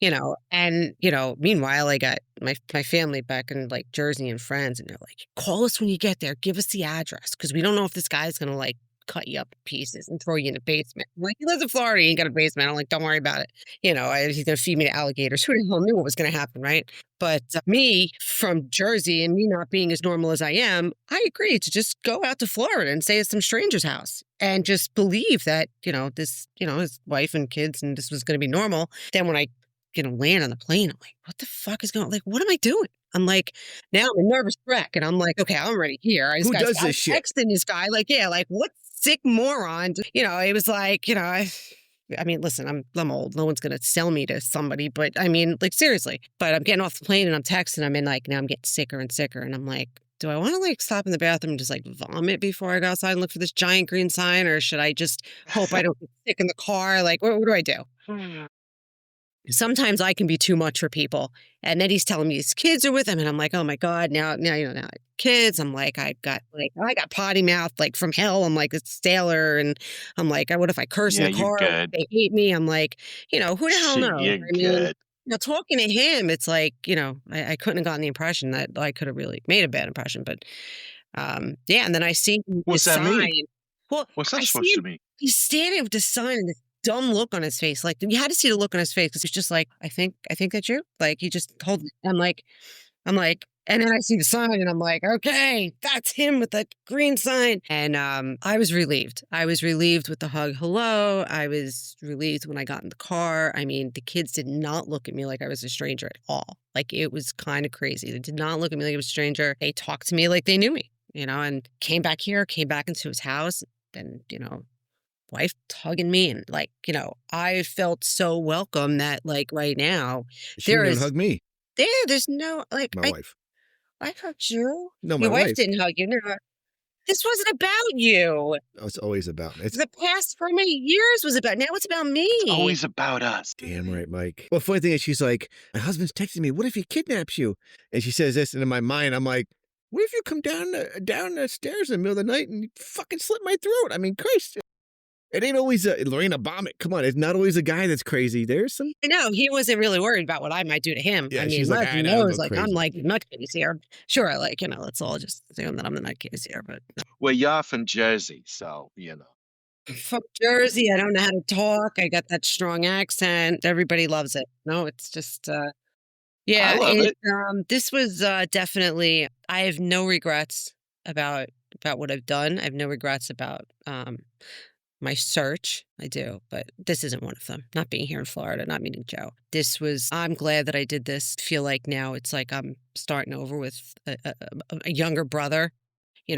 and, meanwhile, I got my family back in, like, Jersey and friends, and they're like, "Call us when you get there. Give us the address because we don't know if this guy's gonna, like, cut you up in pieces and throw you in a basement." I'm like, "He lives in Florida. He ain't got a basement." I'm like, "Don't worry about it." He's gonna feed me to alligators. Who the hell knew what was gonna happen, right? But me from Jersey and me not being as normal as I am, I agreed to just go out to Florida and stay at some stranger's house and just believe that, his wife and kids and this was gonna be normal. Then when I, land on the plane, I'm like, what the fuck is going, like, what am I doing? I'm like, now I'm a nervous wreck and I'm like, okay, I'm already here. Who does I this was shit? texting this guy, like, yeah, like what sick moron. It was like, I mean, listen, I'm old. No one's gonna sell me to somebody, but I mean, like seriously. But I'm getting off the plane and I'm texting him and like now I'm getting sicker and sicker. And I'm like, do I want to like stop in the bathroom and just like vomit before I go outside and look for this giant green sign? Or should I just hope I don't get sick in the car? Like, what do I do? Sometimes I can be too much for people. And then he's telling me his kids are with him, and I'm like, oh my God, now you know, now I have kids. I'm like, I got potty mouth like from hell. I'm like, it's Sailor, and I'm like, what if I curse in Yeah, the you're car? good. They hate me. I'm like, who the hell knows? You're I mean, good. talking to him, it's like, I couldn't have gotten the impression that I could have really made a bad impression, but yeah, and then I see What's this that mean? sign. Well, What's I that see supposed him. to mean? He's standing with this sign and this dumb look on his face. Like you had to see the look on his face because he's just like, I think that's you. Like he just told me. I'm like, and then I see the sign and I'm like, okay, that's him with that green sign. And I was relieved. I was relieved with the hug hello. I was relieved when I got in the car. I mean, the kids did not look at me like I was a stranger at all. Like it was kind of crazy. They did not look at me like I was a stranger. They talked to me like they knew me, and came back here, came back into his house, and wife hugging me and like, I felt so welcome that like right now She there didn't even is hug me, there's no like my wife. I hugged you. No, my Your wife wife. didn't hug you. No, this wasn't about you. Oh, it's always about me. It's The past for many years was about now it's about It's me. always about us. damn right, Mike. Well, funny thing is, she's like, my husband's texting me. What if he kidnaps you? And she says this, and in my mind, I'm like, what if you come down the stairs in the middle of the night and you fucking slit my throat? I mean, Christ. It ain't always Lorena Bobbitt. Come on, it's not always a guy that's crazy. There's some. I know he wasn't really worried about what I might do to him. I Yeah, mean, she's like, Leslie I don't knows go like I'm crazy. like nutcase here. Sure, like, let's all just assume that I'm the nutcase here, but Well, you're from Jersey, so fuck Jersey. I don't know how to talk. I got that strong accent. Everybody loves it. No, it's just I yeah, love it. this was definitely I have no regrets about what I've done. I have no regrets about my search. I do, but this isn't one of them. Not being here in Florida, not meeting Joe. I'm glad that I did this. Feel like now it's like I'm starting over with a younger brother,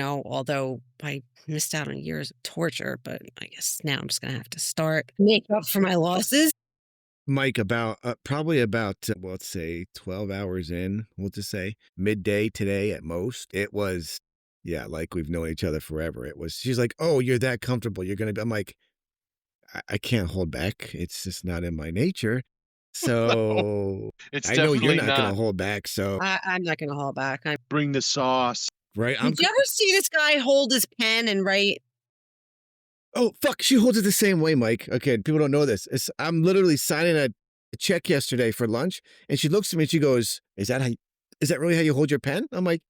although I missed out on years of torture, but I guess now I'm just going to have to start make up for my losses. Mike, about probably about well, let's say 12 hours in, we'll just say midday today at most. It was, yeah, like we've known each other forever. It was. She's like, oh, you're that comfortable. You're gonna be. I'm like, I can't hold back. It's just not in my nature. No, So it's I know you're definitely not gonna not. hold back. So I'm not going to hold back. Bring the sauce. right, Did you ever see this guy hold his pen and write? oh, fuck. She holds it the same way, Mike. Okay, people don't know this. I'm literally signing a check yesterday for lunch, and she looks at me and she goes, is that really how you hold your pen? I'm like,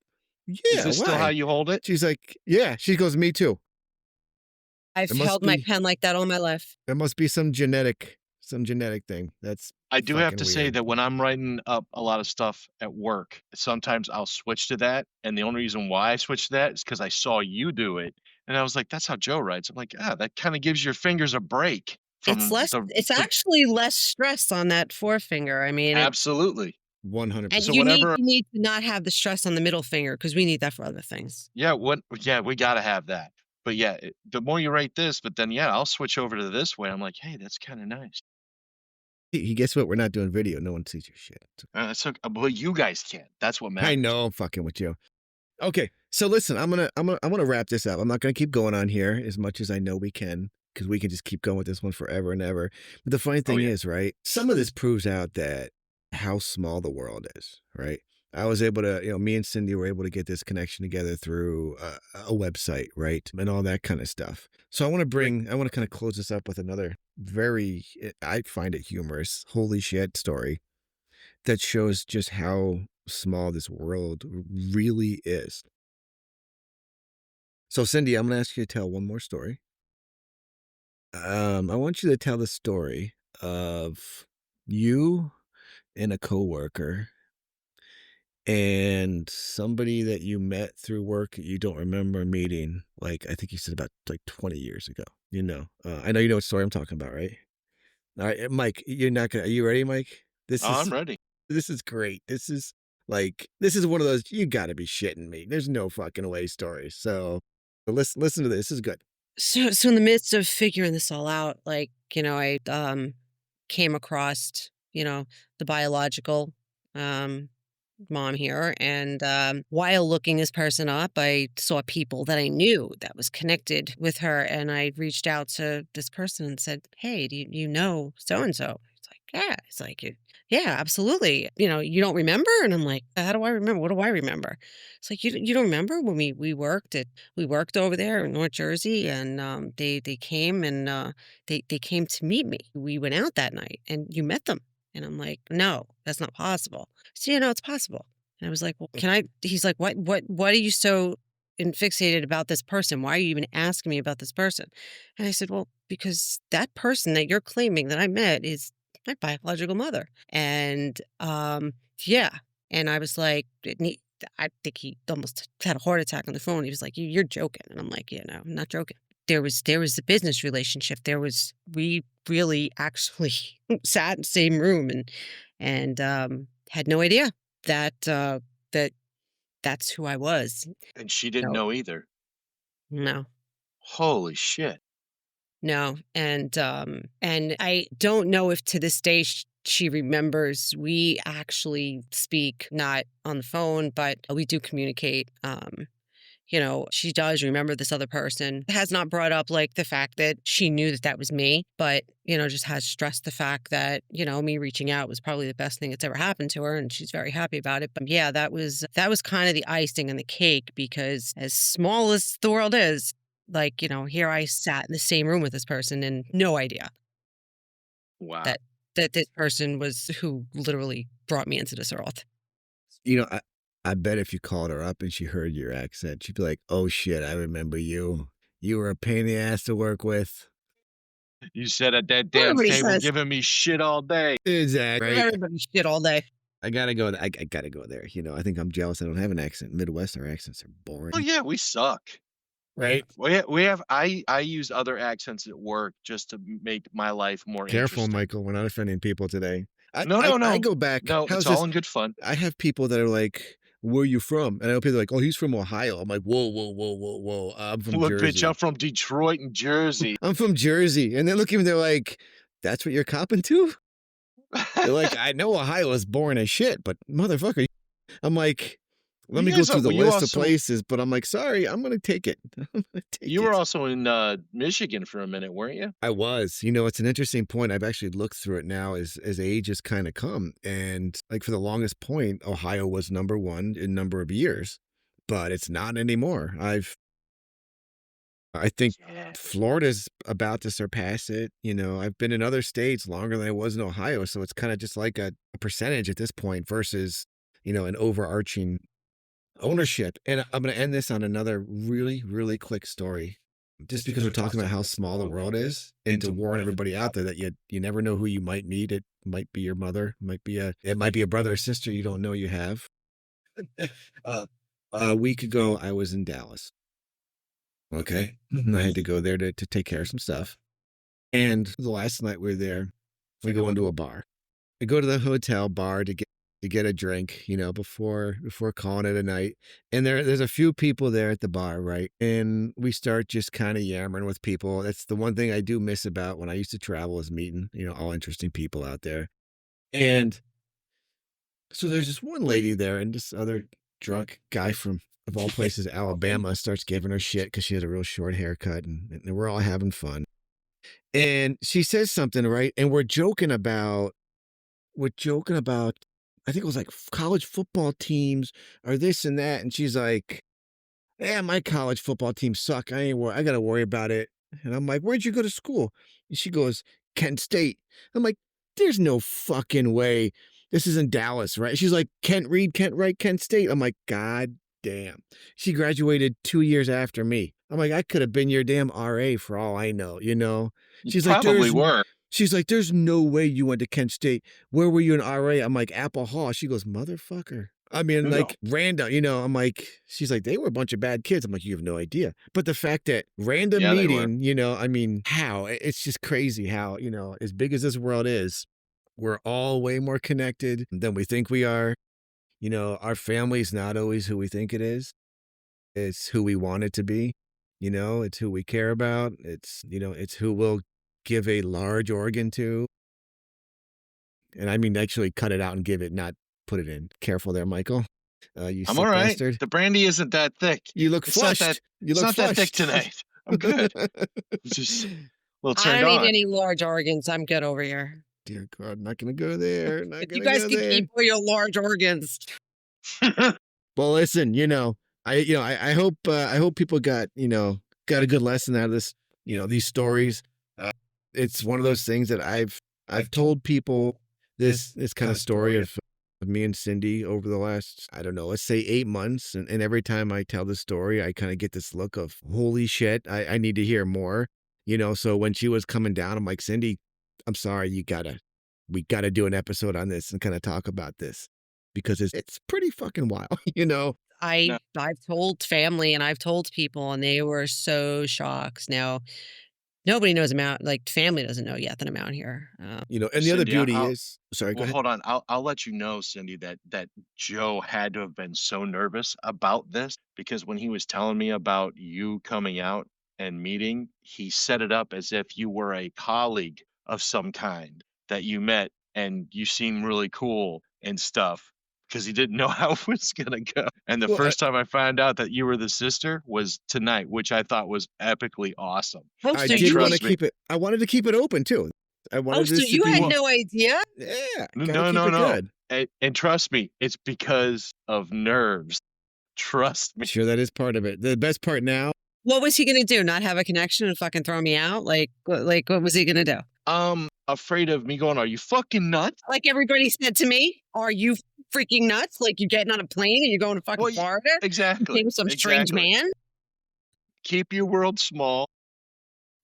Is yeah, this still how why? you hold it? She's like, yeah. She goes, me too. I've It must held my be pen like that all my life. there must be some genetic thing. That's I do have fucking to say weird. that when I'm writing up a lot of stuff at work, sometimes I'll switch to that. And the only reason why I switch to that is because I saw you do it. And I was like, that's how Joe writes. I'm like, that kind of gives your fingers a break from It's the actually less stress on that forefinger. I mean, absolutely. and 100%. So you need whenever, you need to not have the stress on the middle finger because we need that for other things. yeah, we got to have that. But yeah, the more you write this, but then yeah, I'll switch over to this way. I'm like, hey, that's kind of nice. He guess what? We're not doing video. No one sees your shit. So, well, you guys can. That's what matters. I know I'm fucking with you. Okay, so listen, I'm gonna wrap this up. I'm not gonna keep going on here as much as I know we can, because we can just keep going with this one forever and ever. But the funny Oh thing yeah. is, right? Some of this proves out that how small the world is, right? I was able to, me and Cindy were able to get this connection together through a website, right? And all that kind of stuff. So I want to kind of close this up with another I find it humorous, holy shit story that shows just how small this world really is. So, Cindy, I'm going to ask you to tell one more story. I want you to tell the story of you and a coworker and somebody that you met through work that you don't remember meeting. Like, I think you said about like 20 years ago. I know you know what story I'm talking about, right? All right, Mike, are you ready, Mike? This Oh, I'm is ready. This is great. This is one of those, you gotta be shitting me. There's no fucking way stories. So listen to this. This is good. So in the midst of figuring this all out, like, I came across, the biological um mom here, and while looking this person up, I saw people that I knew that was connected with her, and I reached out to this person and said, "Hey, do you know so and so?" It's like, "Yeah." It's like, "Yeah, absolutely." You don't remember? And I'm like, "How do I remember? What do I remember?" It's like, "You don't remember when we worked over there in North Jersey, and they came, and they came to meet me. We went out that night, and you met them." And I'm like, "No, that's not possible." So, it's possible. And I was like, "Well, can I?" He's like, What are you so fixated about this person? Why are you even asking me about this person?" And I said, "Well, because that person that you're claiming that I met is my biological mother." And yeah. And I was like, I think he almost had a heart attack on the phone. He was like, You're joking." And I'm like, "Yeah, no, I'm not joking." There was a business relationship. We really actually sat in the same room, and had no idea that that that's who I was. And she didn't No, know either. no, Holy shit. no. And I don't know if to this day she remembers. We actually speak not on the phone, but we do communicate. She does remember this other person. Has not brought up like the fact that she knew that that was me, but, just has stressed the fact that, me reaching out was probably the best thing that's ever happened to her. And she's very happy about it. But yeah, that was kind of the icing on the cake, because as small as the world is, like, here I sat in the same room with this person and no idea Wow. that, this person was who literally brought me into this earth. You know, I bet if you called her up and she heard your accent, she'd be like, "Oh shit, I remember you. You were a pain in the ass to work with." You sat at that damn Everybody table says, giving me shit all day. Exactly. Right. everybody shit all day. I gotta go. I gotta go there. I think I'm jealous. I don't have an accent. Midwest, our accents are Oh, boring. yeah, we suck. Right. We have I use other accents at work just to make my life more Careful, interesting. Michael. We're not offending people today. I, No, I, no, I no. go back. No, it's How's all this? in good fun. I have people that are like, "Where are you from?" And I know people are like, "Oh, he's from Ohio." I'm like, "Whoa, whoa, whoa, whoa, whoa. I'm from Look, bitch, I'm Jersey. from Detroit and Jersey. I'm from Jersey." And they look at me. They're like, "That's what you're copping to?" They're like, "I know Ohio is boring as shit, but motherfucker." I'm like, Well, "Let me go through the you list of also places," but I'm like, "Sorry, I'm gonna take it. I'm gonna take you were it." also in, Michigan for a minute, weren't you? I was. It's an interesting point. I've actually looked through it now as age has kind of come. And like for the longest point, Ohio was number one in number of years, but it's not anymore. I think Yeah. Florida's about to surpass it. I've been in other states longer than I was in Ohio. So it's kind of just like a percentage at this point versus, an overarching ownership. And I'm going to end this on another really, really quick story. Just because we're talking about how small the world is, and to warn everybody out there that you never know who you might meet. It might be your mother, it might be a brother or sister you don't know you have. uh, a week ago, I was in Dallas. Okay, I had to go there to take care of some stuff. And the last night we were there, we go into a bar. I go to the hotel bar to get a drink, before calling it a night. And there's a few people there at the bar, right? And we start just kind of yammering with people. That's the one thing I do miss about when I used to travel, is meeting, all interesting people out there. And so there's this one lady there, and this other drunk guy from, of all places, Alabama, starts giving her shit because she has a real short haircut, and we're all having fun. And she says something, right? And we're joking about, I think it was like college football teams or this and that. And she's like, "Yeah, my college football team suck. I got to worry about it." And I'm like, "Where'd you go to school?" And she goes, "Kent State." I'm like, "There's no fucking way. This is in Dallas, right?" She's like, "Kent Reed, Kent Wright, Kent State." I'm like, "God damn." She graduated 2 years after me. I'm like, "I could have been your damn RA for all I know. You She's like, probably were. "There's no way you went to Kent State. Where were you in RA?" I'm like, "Apple Hall." She goes, "Motherfucker." I mean, No. like random, I'm like, she's like, "They were a bunch of bad kids." I'm like, "You have no idea." But the fact that random Yeah, they were. meeting, I mean, how? It's just crazy how, as big as this world is, we're all way more connected than we think we are. Our family's not always who we think it is. It's who we want it to be. It's who we care about. It's who we'll give a large organ to. And I mean, actually cut it out and give it, not put it in. Careful there, Michael. You I'm all sick right. bastard. The brandy isn't that thick. You look It's not that. flushed. You It's look not that thick flushed. tonight. I'm good. Just a little I turned don't need on. any large organs. I'm good over here. Dear God, not gonna go there. Not You gonna guys go can there. keep all your large organs. Well, listen, I hope people got a good lesson out of this. These stories. It's one of those things that I've told people this kind of story of me and Cindy over the last, I don't know, let's say 8 months. And every time I tell the story, I kind of get this look of, holy shit, I need to hear more. So when she was coming down, I'm like, Cindy, I'm sorry, we gotta do an episode on this and kind of talk about this because it's pretty fucking wild, No. I've told family and I've told people and they were so shocked. Now, nobody knows I'm out, like, family doesn't know yet that I'm out here. And the other Cindy, beauty is, sorry, go well, ahead. hold on. I'll let you know, Cindy, that Joe had to have been so nervous about this because when he was telling me about you coming out and meeting, he set it up as if you were a colleague of some kind that you met and you seem really cool and stuff because he didn't know how it was gonna go. And the Well, first time I found out that you were the sister was tonight, which I thought was epically awesome. Oh, I so did you want to trust me. keep it. I wanted to keep it open too. I wanted so this to you had be. Well, no idea? Yeah, gotta no, keep no, it no. good. And trust me, it's because of nerves. Trust me. Sure, that is part of it. The best part now. What was he gonna do? Not have a connection and fucking throw me out? Like what was he gonna do? Afraid of me going, "Are you fucking nuts?" Like everybody said to me, "Are you freaking nuts? Like you're getting on a plane and you're going to fucking Well, Florida? You exactly, came with some strange exactly. man?" Keep your world small.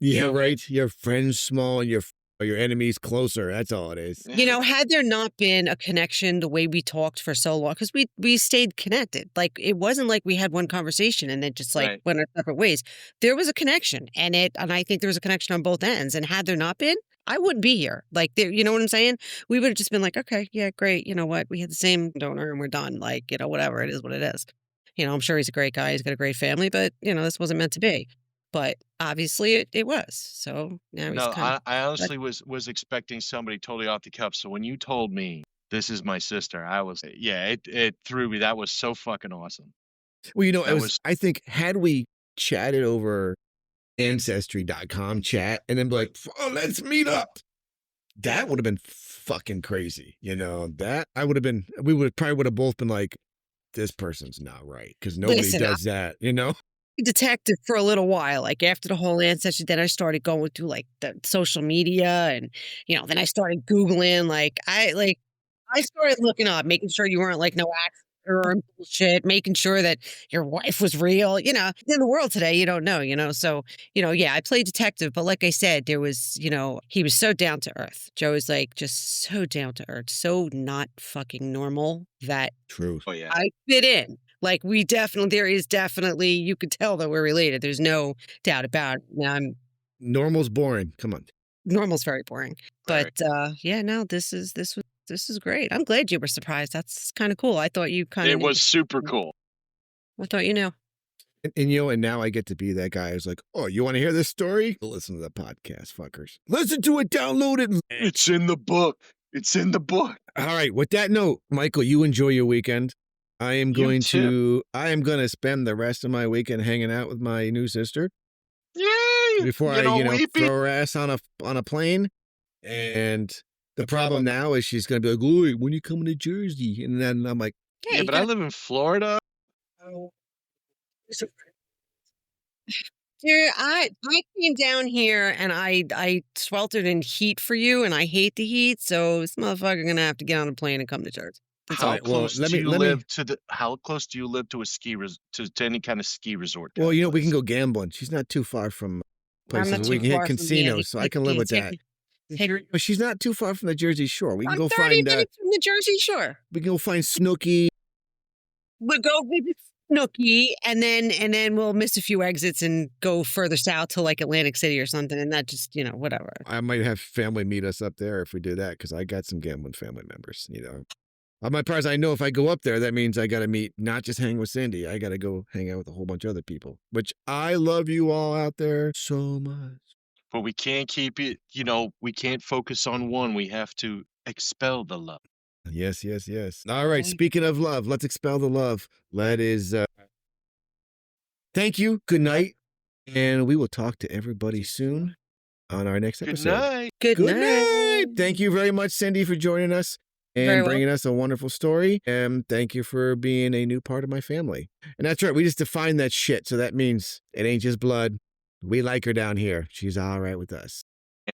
Yeah, know, right. Your friends small and your enemies closer. That's all it is. Had there not been a connection the way we talked for so long, because we stayed connected. Like it wasn't like we had one conversation and then just like Right. went our separate ways. There was a connection, and I think there was a connection on both ends. And had there not been, I wouldn't be here. Like there, you know what I'm saying? We would have just been like, okay, yeah, great. You know what? We had the same donor and we're done. Like whatever it is, what it is. I'm sure he's a great guy. He's got a great family, but this wasn't meant to be. But obviously it was. So now he's No, kind of. I honestly was expecting somebody totally off the cuff, so when you told me, "This is my sister," I was yeah, it threw me. That was so fucking awesome. Well, it That was. was I think had we chatted over ancestry.com chat and then be like, oh, let's meet up. That would have been fucking crazy. That I would have been. We would have both been like, this person's not right because nobody Listen, does that. detective for a little while. Like after the whole ancestry, then I started going through like the social media and then I started Googling. I started looking up, making sure you weren't like no accident or bullshit, making sure that your wife was real. In the world today, you don't know. So, yeah, I played detective, but like I said, there was, he was so down to earth. Joe is like just so down to earth, so not fucking normal that True. oh yeah. I fit in. Like there is definitely, you could tell that we're related. There's no doubt about it. Now Normal's boring. Come on. normal's very boring. Very. But yeah, no, this is great. I'm glad you were surprised. That's kind of cool. I thought you kind of It knew. was super cool. I thought you knew. And now I get to be that guy who's like, oh, you want to hear this story? Listen to the podcast, fuckers. Listen to it, download it. It's in the book. It's in the book. All right. With that note, Michael, you enjoy your weekend. I am going too. to spend the rest of my weekend hanging out with my new sister Yay! before Get all weepy. throw her ass on a plane. And the problem now is she's going to be like, "Louis, when you coming to Jersey?" And then I'm like, Yeah, but I live in Florida. Oh. Dude, I came down here and I sweltered in heat for you, and I hate the heat, so this motherfucker gonna have to get on a plane and come to church. That's How all. right, well, close let do me- you let me- live to the? How close do you live to a to any kind of ski resort? well, down we can place? go gambling. She's not too far from I'm places not where we too can hit far from casinos, so I can live with that. But she's not too far from the Jersey Shore. We can I'm go 30 find minutes from the Jersey Shore. we can go find Snooki. We'll go visit Snooki, and then we'll miss a few exits and go further south to like Atlantic City or something, and that just whatever. I might have family meet us up there if we do that because I got some gambling family members. My prize, I know if I go up there, that means I got to meet, not just hang with Cindy. I got to go hang out with a whole bunch of other people, which I love you all out there so much. But we can't keep it, we can't focus on one. We have to expel the love. Yes, yes, yes. All right. Okay? Speaking of love, let's expel the love. That is, thank you. Good night. And we will talk to everybody soon on our next Good episode. night. Good Good night. night. Thank you very much, Cindy, for joining us Very and well. bringing us a wonderful story. And thank you for being a new part of my family. And that's right. We just defined that shit. So that means it ain't just blood. We like her down here. She's all right with us.